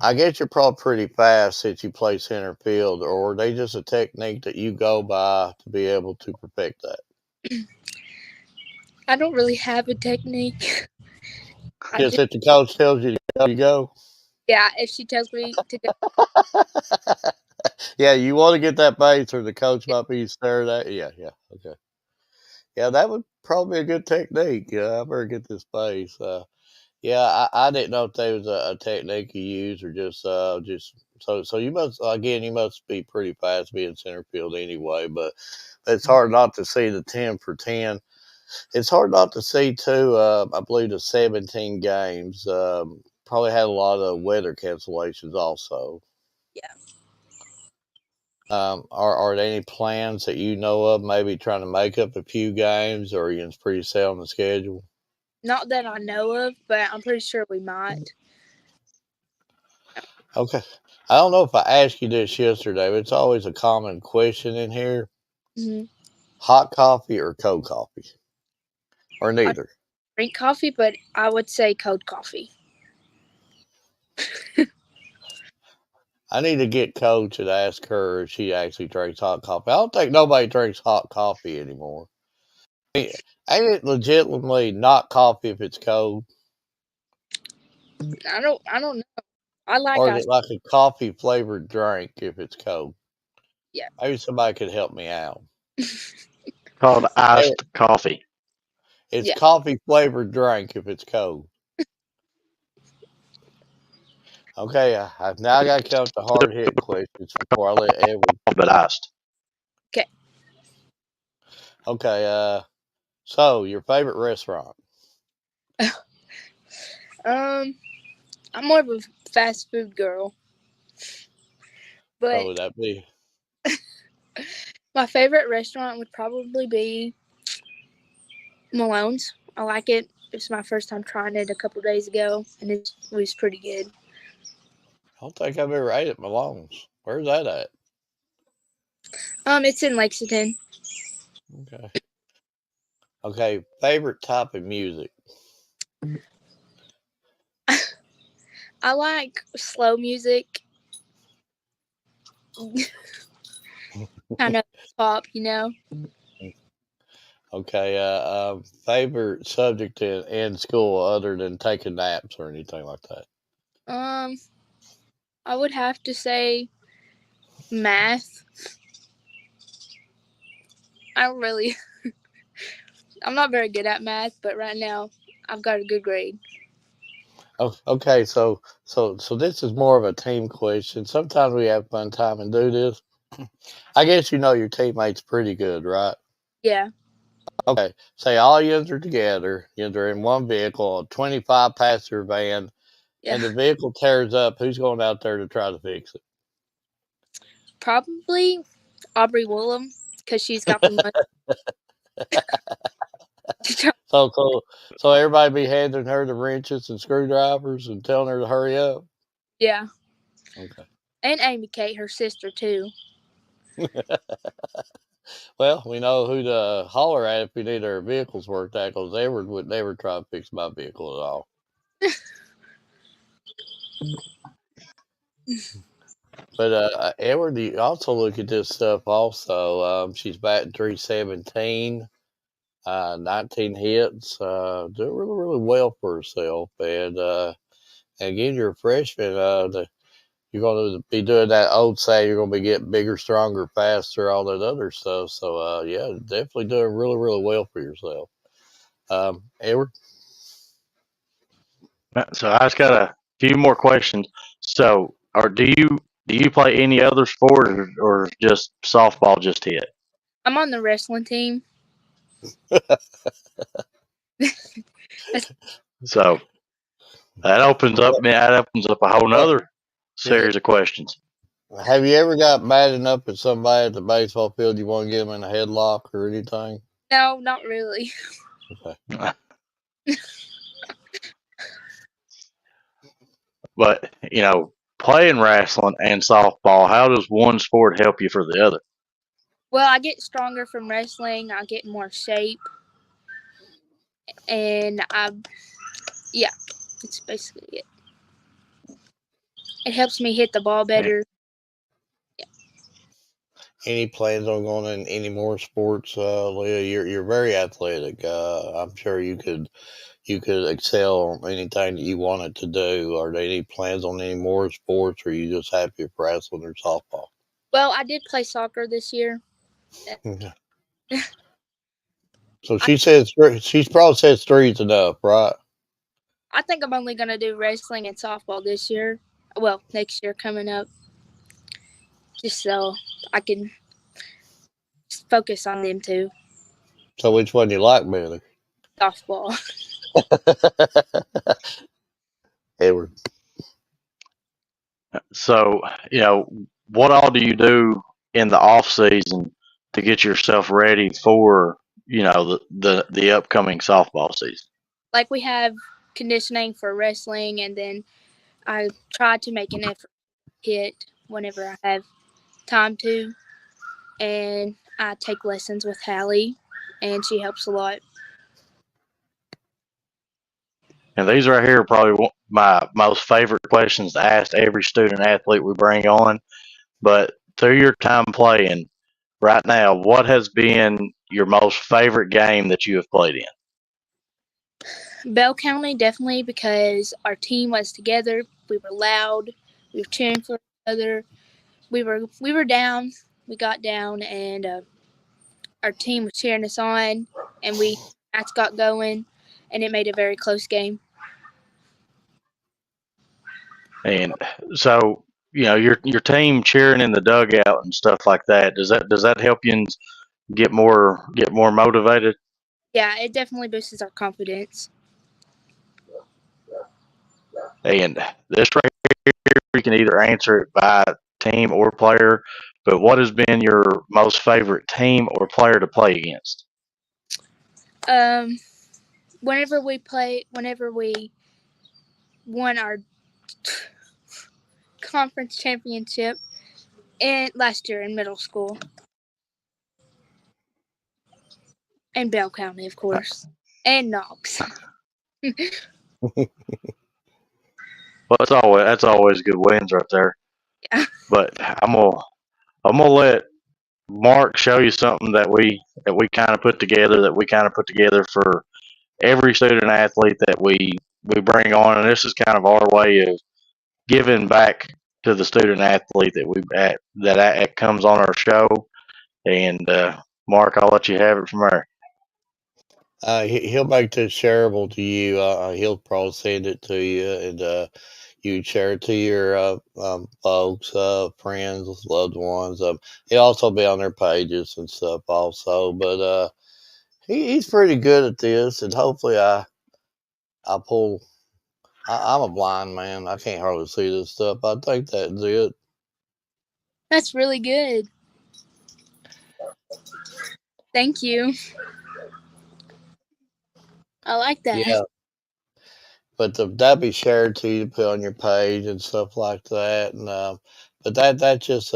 I guess you're probably pretty fast since you play center field, or are they just a technique that you go by to be able to perfect that? I don't really have a technique. I Just just, if the coach tells you to go, you go. yeah, if she tells me to go, Yeah, you want to get that base, or the coach might be staring at. Yeah, yeah, okay. Yeah, that would probably be a good technique. Yeah, I better get this base. Yeah, I didn't know if there was a technique you use, or just so you must, again, you must be pretty fast being center field anyway. But it's hard not to see the 10 for 10. It's hard not to see too. I believe the 17 games probably had a lot of weather cancellations also. yeah. Are there any plans that you know of, maybe trying to make up a few games, or are you pretty set on the schedule? Not that I know of, but I'm pretty sure we might. Okay. I don't know if I asked you this yesterday, but it's always a common question in here. Mm-hmm. Hot coffee or cold coffee? Or I neither? drink coffee, but I would say cold coffee. I need to get Coach and ask her if she actually drinks hot coffee. I don't think nobody drinks hot coffee anymore. Ain't it legitimately not coffee if it's cold? I don't know. I like Or is ice. it like a coffee flavored drink if it's cold? Yeah. Maybe somebody could help me out. Called Hey, iced coffee. it's Yeah. coffee flavored drink if it's cold. Okay, now I got to come up to hard hitting questions before I let Edward. But iced. Okay. Okay, so your favorite restaurant? I'm more of a fast food girl, What but would that be? my favorite restaurant would probably be Malone's. I like it. It's my first time trying it a couple days ago, and it was pretty good. I don't think I've ever ate at Malone's. Where's that at? It's in Lexington. Okay. Okay, favorite type of music? I like slow music, kind of pop, you know. Okay, favorite subject in school other than taking naps or anything like that? Um, I would have to say math. I really, I'm not very good at math, but right now I've got a good grade. Oh, okay, so this is more of a team question. Sometimes we have fun time and do this. I guess you know your teammates pretty good, right? Yeah, Okay, say all yous are together. You're in one vehicle, a 25 passenger van, yeah. and the vehicle tears up. Who's going out there to try to fix Probably Aubrey Woolham because she's got the money. So everybody be handing her the wrenches and screwdrivers and telling her to hurry up. Yeah, Okay. and Amy Kate, her sister too. Well, we know who to holler at if we need our vehicles worked out, because they would never try to fix my vehicle at all. But Edward, you also look at this stuff also. She's batting 317, 19 hits, doing really, really well for herself. And again, you're a freshman. You're going to be doing that old saying, you're going to be getting bigger, stronger, faster, all that other stuff. So, yeah, definitely doing really, really well for yourself. Edward? So I just got a few more questions. So, or do you play any other sport, or just softball just hit? I'm on the wrestling team. So that opens up a whole Well, nother series of questions. have you ever got mad enough at somebody at the baseball field you want to get them in a headlock or anything? No, not really. Okay. But playing wrestling and softball, how does one sport help you for the other? Well, I get stronger from wrestling. I get more shape, and yeah, that's basically it. It helps me hit the ball better. Any plans on going in any more sports, Leah? You're very athletic. I'm sure you could excel on anything that you wanted to do. Are there any plans on any more sports, or are you just happy with wrestling or softball? Well, I did play soccer this year. Okay. So I, she's probably said three's enough, right? I think I'm only gonna do wrestling and softball this year. Well, next year coming up, just so I can focus on them too. So which one you like better? Softball. Edward. So, what all do you do in the off season to get yourself ready for the upcoming softball season? Like we have conditioning for wrestling, and then I try to make an effort to hit whenever I have time to, and I take lessons with Faily, and she helps a lot. And these right here are probably my most favorite questions to ask every student athlete we bring on. But through your time playing right now, what has been your most favorite game that you have played in? Bell County, definitely, because our team was together. We were loud. We were cheering for each other. We were down. We got down, and our team was cheering us on, and match got going, and it made a very close game. And so, your team cheering in the dugout and stuff like that. Does that help you get more motivated? Yeah, it definitely boosts our confidence. And this right here, you can either answer it by team or player. But what has been your most favorite team or player to play against? Um, whenever we won our conference championship last year in middle school, and Bell County, of course, and Knox. Well, that's always good wins right there. Yeah. But I'm gonna let Mark show you something that we kind of put together for every student athlete that we bring on, and this is kind of our way of giving back to the student athlete that comes on our show. And Mark, I'll let you have it from there. He'll make this shareable to you. He'll probably send it to you, and you share it to your folks, friends, loved ones. He'll also be on their pages and stuff also. But he's pretty good at this, and hopefully I pull. I'm a blind man. I can't hardly see this stuff. I think that's it. That's really good. Thank you. I like that. Yeah. But that'd be shared to you to put on your page and stuff like that. And but that's just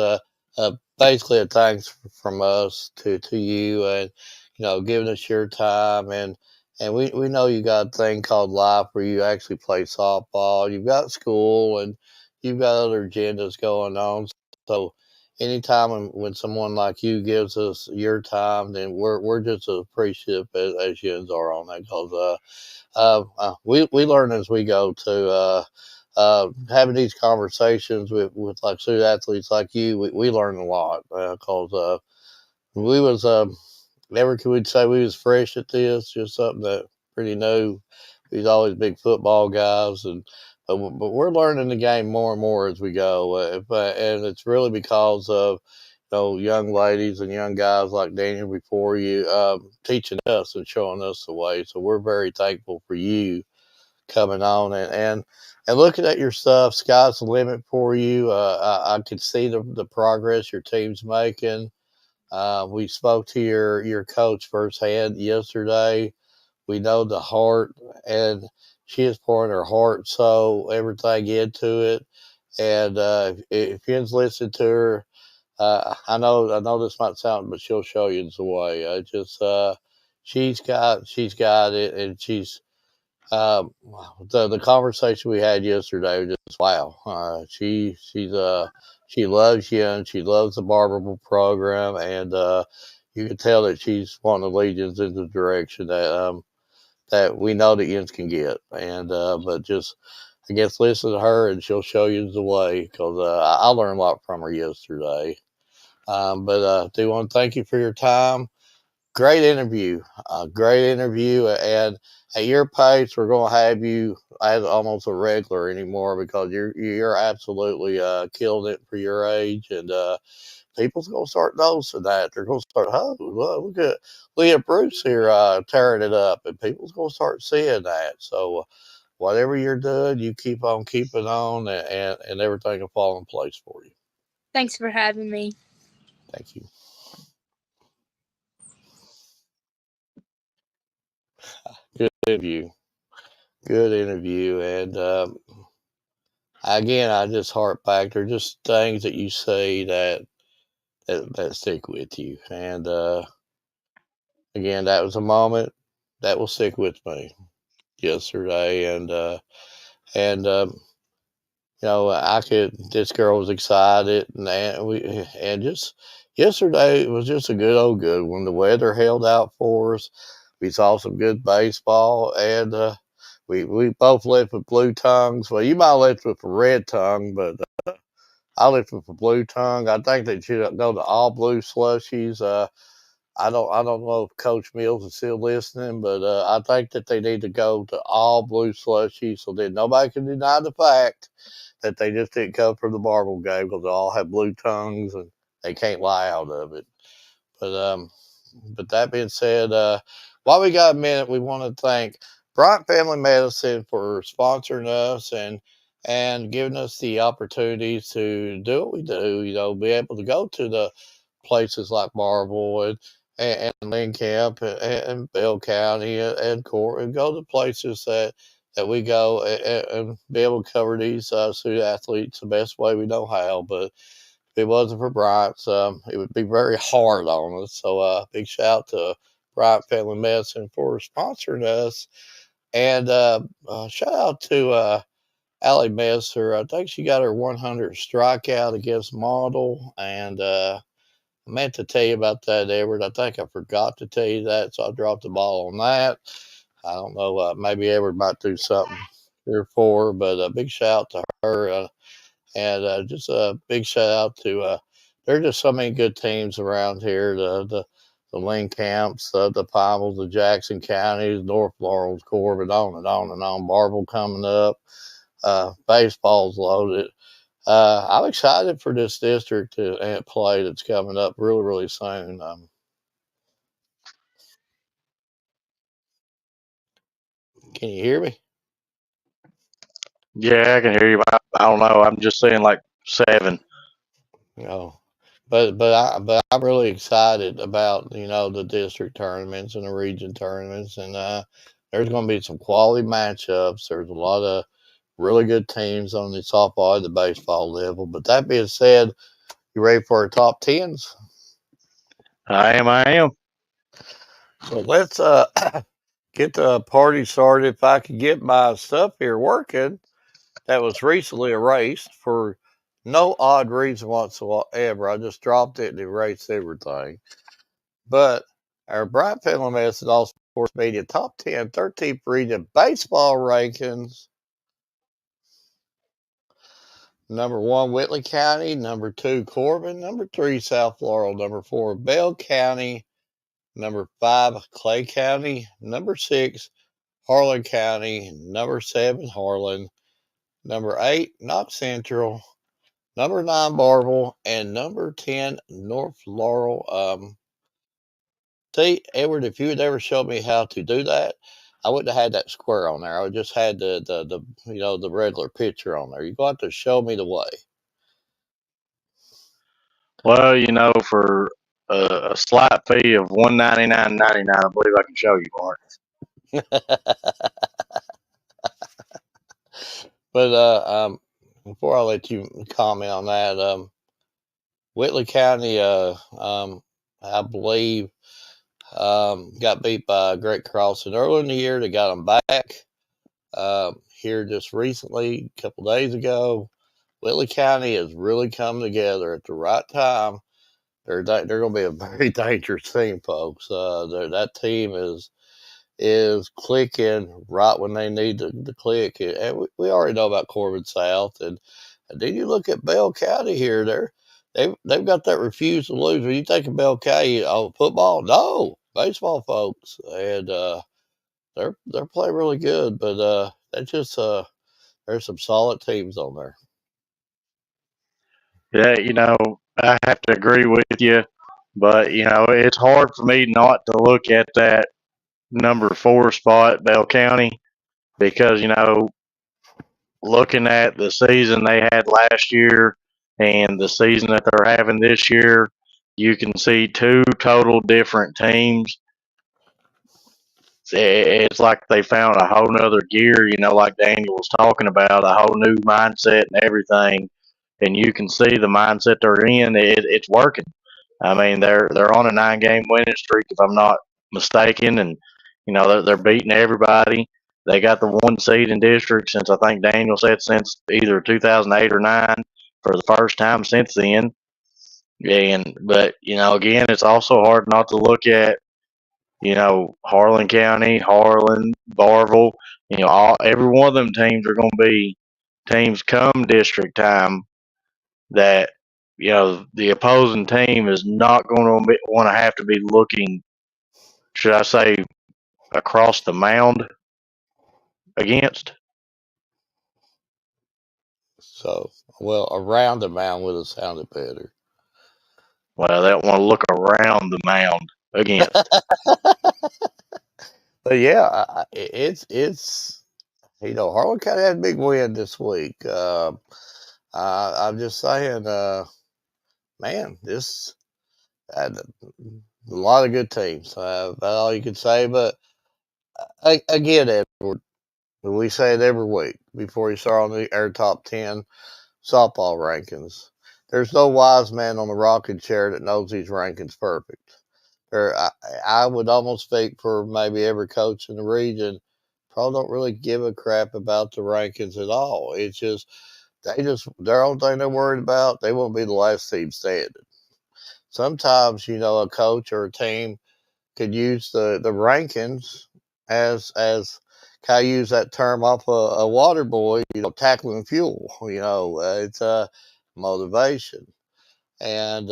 basically a thanks from us to you, and giving us your time, and we know you got a thing called life where you actually play softball. You've got school and you've got other agendas going on. So anytime when someone like you gives us your time, then we're just as appreciative as you are on that, because we learn as we go too. Having these conversations with like student athletes like you, we learn a lot, because we was never could we say we was fresh at this, just something that pretty new. We's always big football guys, and but we're learning the game more and more as we go, and it's really because of young ladies and young guys like Daniel before you, teaching us and showing us the way. So we're very thankful for you coming on, and looking at your stuff. Sky's the limit for you. I can see the progress your team's making. We spoke to your coach firsthand yesterday. We know the heart, and she is pouring her heart, so everything into it. And if you listen to her, I know this might sound, but she'll show you the way. She's got it, and she's um, the conversation we had yesterday was just wow. She loves you, and she loves the Barbara program, and you can tell that she's wanting to lead us in the direction that we know the ends can get. And but just I guess listen to her, and she'll show you the way, because I learned a lot from her yesterday. But do want to thank you for your time. Great interview, great interview, and at your pace, we're going to have you as almost a regular anymore, because you're absolutely killing it for your age, and people's going to start noticing that. They're going to start, oh, look at Leah Bruce here tearing it up, and people's going to start seeing that. So whatever you're doing, you keep on keeping on, and everything will fall in place for you. Thanks for having me. Thank you. Good interview. Good interview. And again, I just harp back. They're just things that you say that stick with you. And again, that was a moment that will stick with me yesterday. And I could. This girl was excited, and just yesterday it was just a good old good one. The weather held out for us. We saw some good baseball, and we both left with blue tongues. Well, you might have left with a red tongue, but I left with a blue tongue. I think they should go to all blue slushies. I don't know if Coach Mills is still listening, but I think that they need to go to all blue slushies, so that nobody can deny the fact that they just didn't come from the marble game, because they all have blue tongues and they can't lie out of it. But that being said, while we got a minute, we want to thank Bryant Family Medicine for sponsoring us and giving us the opportunities to do what we do. Be able to go to the places like Marble and Lynn Camp and Bell County and Court, and go to places that we go, and be able to cover these student athletes the best way we know how. But if it wasn't for Bryant's, it would be very hard on us. So big shout out to Bryant Family Medicine for sponsoring us. And shout out to Allie Messer. I think she got her 100 strikeout against Model. And I meant to tell you about that, Edward. I think I forgot to tell you that, so I dropped the ball on that. I don't know. Maybe Edward might do something here for her, but a big shout out to her. And just a big shout out to there are just so many good teams around here. The Lynn Camps, the Pineville, the Jackson counties, North Laurel's, Corbin, on and on and on. Barville coming up. Baseball's loaded. I'm excited for this district to play that's coming up really, really soon. Can you hear me? Yeah, I can hear you. I don't know. I'm just saying like 7. No, but I'm really excited about the district tournaments and the region tournaments, and there's going to be some quality matchups. There's a lot of really good teams on the softball and the baseball level. But that being said, you ready for our top tens? I am. So let's get the party started. If I could get my stuff here working, that was recently erased for no odd reason whatsoever. I just dropped it and erased everything. But our Bryant Family Medicine All Sports Media Top 10 13th Region Baseball Rankings. Number 1, Whitley County. Number 2, Corbin. Number 3, South Laurel. Number 4, Bell County. Number 5, Clay County. Number 6, Harlan County. Number 7, Harlan. Number 8, Knox Central. Number 9, Barville. And number 10, North Laurel. See, Edward, if you had ever showed me how to do that, I wouldn't have had that square on there. I would just had the regular picture on there. You're going to have to show me the way. Well, for a slight fee of $199.99, I believe I can show you, Mark. But before I let you comment on that, Whitley County, I believe, got beat by Great Crossing early in the year. They got them back here just recently, a couple days ago. Whitley County has really come together at the right time. They're going to be a very dangerous team, folks. That team is clicking right when they need to click. And we already know about Corbin South, and then you look at Bell County here. They've got that refuse to lose. When you think of Bell County, football, no, baseball, folks, and they're playing really good. But that's just there's some solid teams on there. Yeah, I have to agree with you, but it's hard for me not to look at that number 4 spot, Bell County, because looking at the season they had last year and the season that they're having this year, you can see 2 total different teams. It's like they found a whole nother gear, like Daniel was talking about, a whole new mindset and everything. And you can see the mindset they're in. It's working. I mean, they're on a 9-game winning streak, if I'm not mistaken, and they're beating everybody. They got the 1 seed in district since, I think Daniel said, since either 2008 or 9 for the first time since then. But again, it's also hard not to look at Harlan County, Harlan, Barville. Every one of them teams are going to be teams come district time that the opposing team is not going to want to have to be looking, should I say, across the mound against. So, well, around the mound would have sounded better. Well, they don't want to look around the mound against. But yeah, it's Harlan County had a big win this week. I'm just saying, man, this had a lot of good teams. That's all you can say. But again, Edward, we say it every week before you start on our top 10 softball rankings. There's no wise man on the rocking chair that knows these rankings perfect. I would almost speak for maybe every coach in the region. Probably don't really give a crap about the rankings at all. It's just their own thing they're worried about. They won't be the last team standing. Sometimes a coach or a team could use the rankings as kind of use that term off a water boy, tackling fuel. It's motivation. And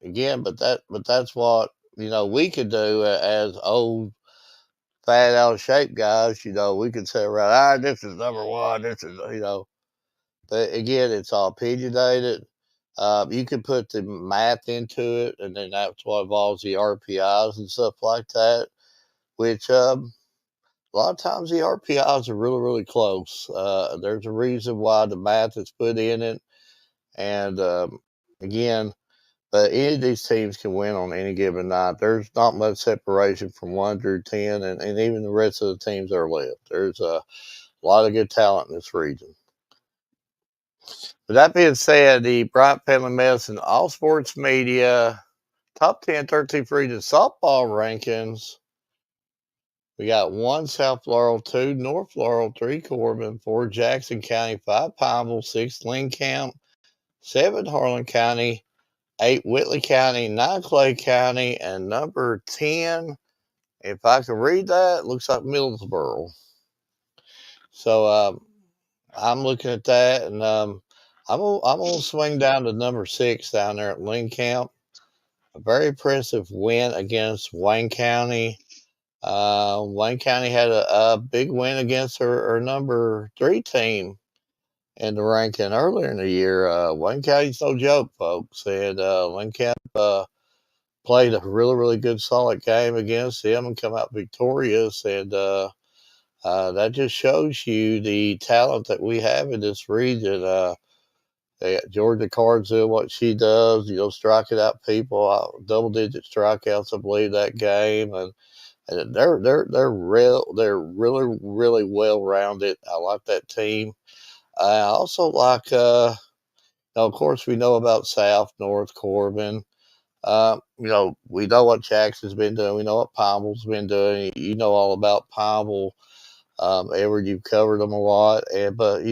again, but that's what we could do as old, fat, out of shape guys. We could say, right, this is number one. This is But again, it's all opinionated. You can put the math into it, and then that's what involves the RPIs and stuff like that. Which a lot of times the RPIs are really, really close. There's a reason why the math is put in it, and again, but any of these teams can win on any given night. There's not much separation from 1 through 10, and even the rest of the teams that are left. There's a lot of good talent in this region. With that being said, the Bryant Family Medicine All Sports Media Top 10 13th Region Softball Rankings. We got 1 South Laurel, 2 North Laurel, 3 Corbin, 4 Jackson County, 5 Pineville, 6 Linn Camp, 7 Harlan County, 8 Whitley County, 9 Clay County, and number 10, if I can read that, looks like Middlesboro. So I'm looking at that, and I'm gonna swing down to number 6 down there at Linn Camp. A very impressive win against Wayne County. Wayne County had a big win against her number 3 team in the ranking earlier in the year. Wayne County's no joke, folks. And Wayne County played a really, really good, solid game against them and come out victorious. And that just shows you the talent that we have in this region. They got Georgia Cards doing what she does, striking out people, double-digit strikeouts, I believe, that game. And they're really, really well-rounded. I like that team. I also like, of course, we know about South, North, Corbin. We know what Jackson's been doing. We know what Pineville's been doing. You know all about Pineville. Edward, you've covered them a lot. But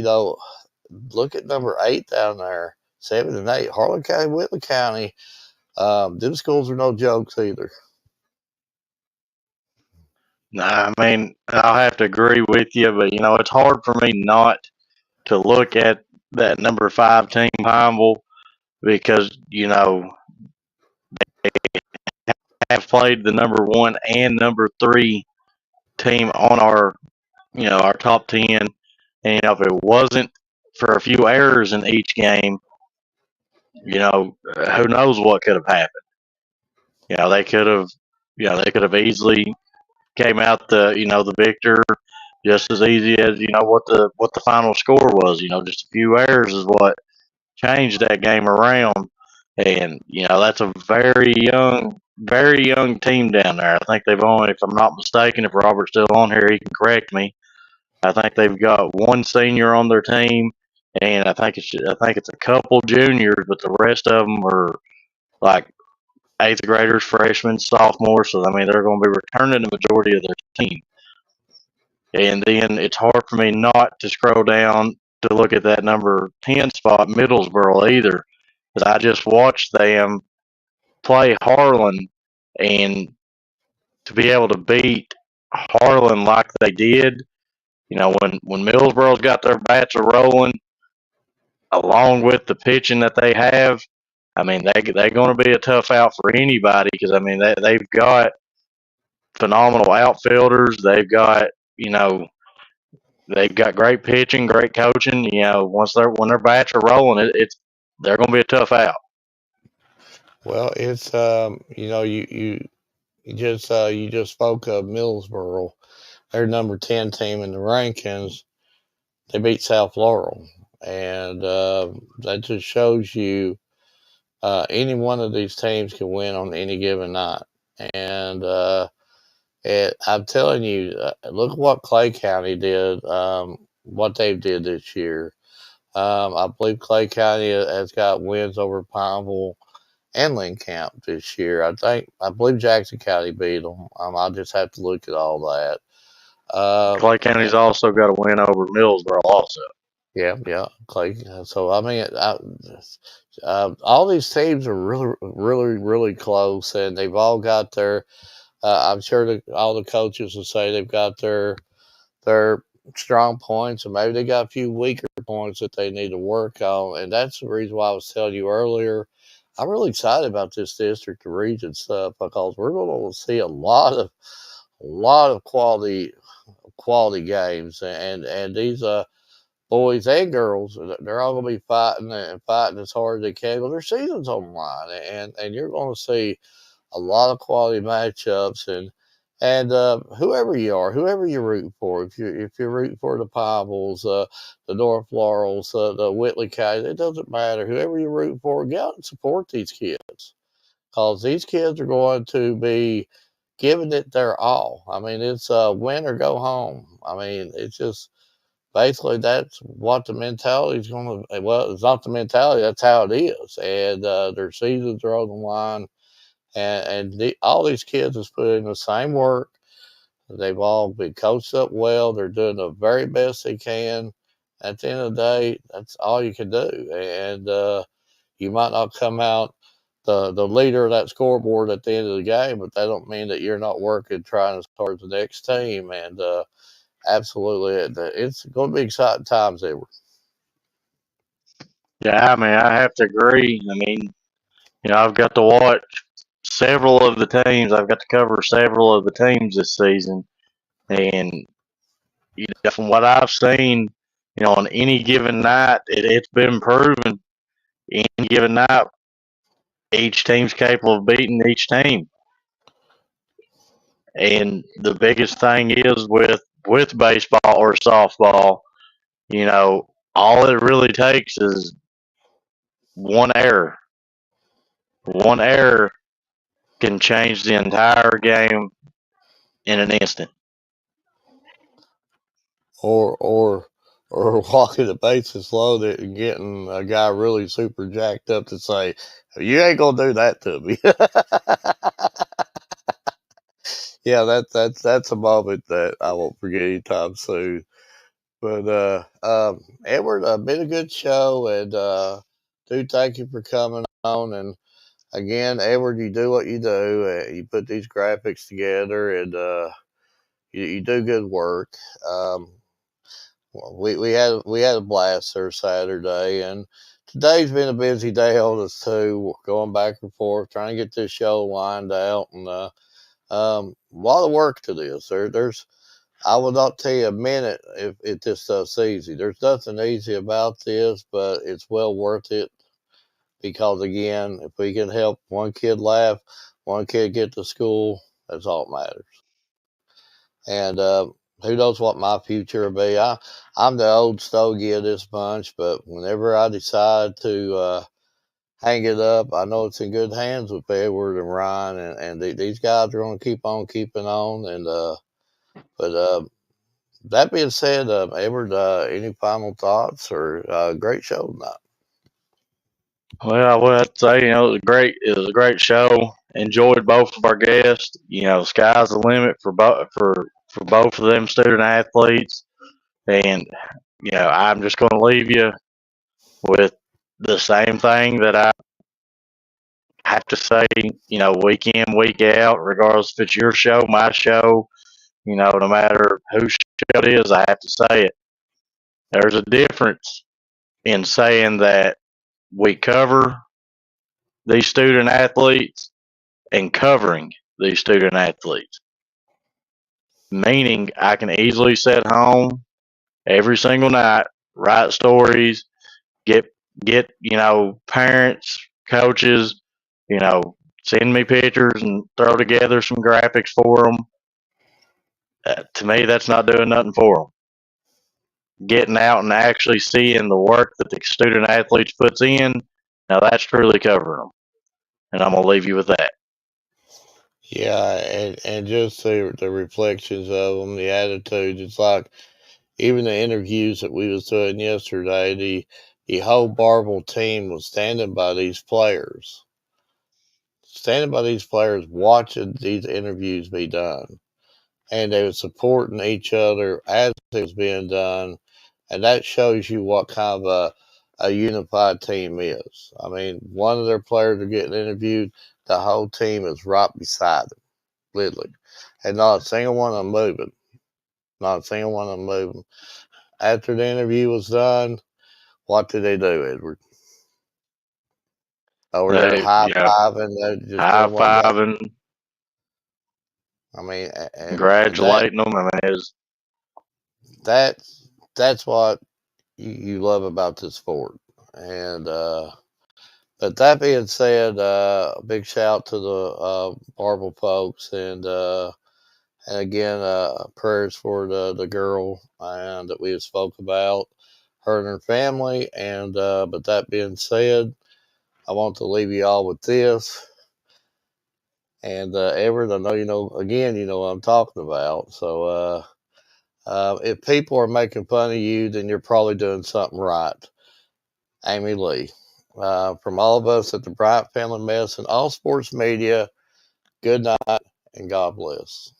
look at number 8 down there, 7 and 8, Harlan County, Whitley County. Them schools are no jokes either. Nah, I mean, I'll have to agree with you, but it's hard for me not to look at that number 5 team, Pineville, because have played the number 1 and number 3 team on our top 10. And if it wasn't for a few errors in each game, who knows what could have happened. They could have, easily came out the victor just as easy as what the final score was. Just a few errors is what changed that game around. And that's a very young team down there. I think they've only, if I'm not mistaken, if Robert's still on here, he can correct me. I think they've got 1 senior on their team, and I think it's a couple juniors, but the rest of them are like 8th graders, freshmen, sophomores. So I mean, they're going to be returning the majority of their team. And then it's hard for me not to scroll down to look at that number 10 spot, Middlesboro, either. But I just watched them play Harlan, and to be able to beat Harlan like they did, when Millsboro's got their bats a rolling, along with the pitching that they have, I mean, they're going to be a tough out for anybody because, I mean, they've got phenomenal outfielders. They've got great pitching, great coaching. When their bats are rolling, they're going to be a tough out. Well, it's you just spoke of Millsboro. They're number 10 team in the rankings. They beat South Laurel, and that just shows you any one of these teams can win on any given night. And I'm telling you, look at what Clay County did, what they did this year. I believe Clay County has got wins over Pineville and Linn Camp this year. I believe Jackson County beat them. I'll just have to look at all that. Clay County's also got a win over Millsboro also. Yeah, Clay. So I mean, all these teams are really, really, really close, and they've all got their. I'm sure all the coaches will say they've got their their strong points, and maybe they got a few weaker points that they need to work on. And that's the reason why I was telling you earlier. I'm really excited about this district to region stuff because we're going to see a lot of quality games, and these boys and girls, they're all going to be fighting and fighting as hard as they can. Well, their season's on the line, and you're going to see a lot of quality matchups, and whoever you are, whoever you root for, if you're rooting for the Pebbles, the North Laurels, the Whitley County, it doesn't matter. Whoever you root for, get out and support these kids because these kids are going to be giving it their all. I mean, it's win or go home. I mean, it's just basically that's what the mentality is going to. Well, it's not the mentality; that's how it is. And their seasons are on the line, and all these kids has put in the same work. They've all been coached up well. They're doing the very best they can. At the end of the day, that's all you can do. And you might not come out the leader of that scoreboard at the end of the game, but that don't mean that you're not working trying as hard as the next team. And absolutely, it's going to be exciting times, Edward. Yeah, I mean, I have to agree. I mean, I've got to watch several of the teams. I've got to cover several of the teams this season, and from what I've seen, on any given night, it's been proven. Any given night, each team's capable of beating each team. And the biggest thing is with baseball or softball, all it really takes is one error. One error can change the entire game in an instant. Or walking the bases loaded and getting a guy really super jacked up to say, "You ain't gonna do that to me." Yeah, that's a moment that I won't forget anytime soon. But Edward, been a good show, and do thank you for coming on. And again, Edward, you do what you do. You put these graphics together, and you do good work. Um, we had a blast there Saturday, and today's been a busy day on us too, going back and forth trying to get this show lined out, and a lot of work to this. There's I will not tell you a minute if this stuff's easy. There's nothing easy about this, but it's well worth it because again, if we can help one kid laugh, one kid get to school, that's all that matters. And who knows what my future will be? I'm the old stogie of this bunch, but whenever I decide to hang it up, I know it's in good hands with Edward and Ryan, and these guys are going to keep on keeping on. And but that being said, Edward, any final thoughts or great show tonight? Well, I would say, it was great. It was a great show. Enjoyed both of our guests. Sky's the limit for both of them student athletes. And I'm just going to leave you with the same thing that I have to say, week in, week out, regardless if it's your show, my show, no matter whose show it is, I have to say it. There's a difference in saying that we cover these student athletes and covering these student athletes. Meaning, I can easily sit home every single night, write stories, get parents, coaches, send me pictures and throw together some graphics for them. To me, that's not doing nothing for them. Getting out and actually seeing the work that the student athletes puts in, now that's truly covering them. And I'm gonna leave you with that. Yeah, and just the reflections of them, the attitudes. It's like even the interviews that we was doing yesterday. The whole Barville team was standing by these players, watching these interviews be done, and they were supporting each other as it was being done, and that shows you what kind of a unified team is. I mean, one of their players are getting interviewed, the whole team is right beside them, literally, and not a single one of them moving. Not a single one of them moving. After the interview was done, what did they do, Edward? Over there high Yeah, fiving, they're just high doing what they. fiving, I mean, and congratulating them. I mean, that that's what you love about this sport. And but that being said, a big shout to the Marble folks, and again, prayers for the girl that we have spoke about, her and her family. And but that being said, I want to leave you all with this. And Everett, I know you know. Again, you know what I'm talking about. So if people are making fun of you, then you're probably doing something right. Amy Lee. From all of us at the Bryant Family Medicine, all sports media, good night and God bless.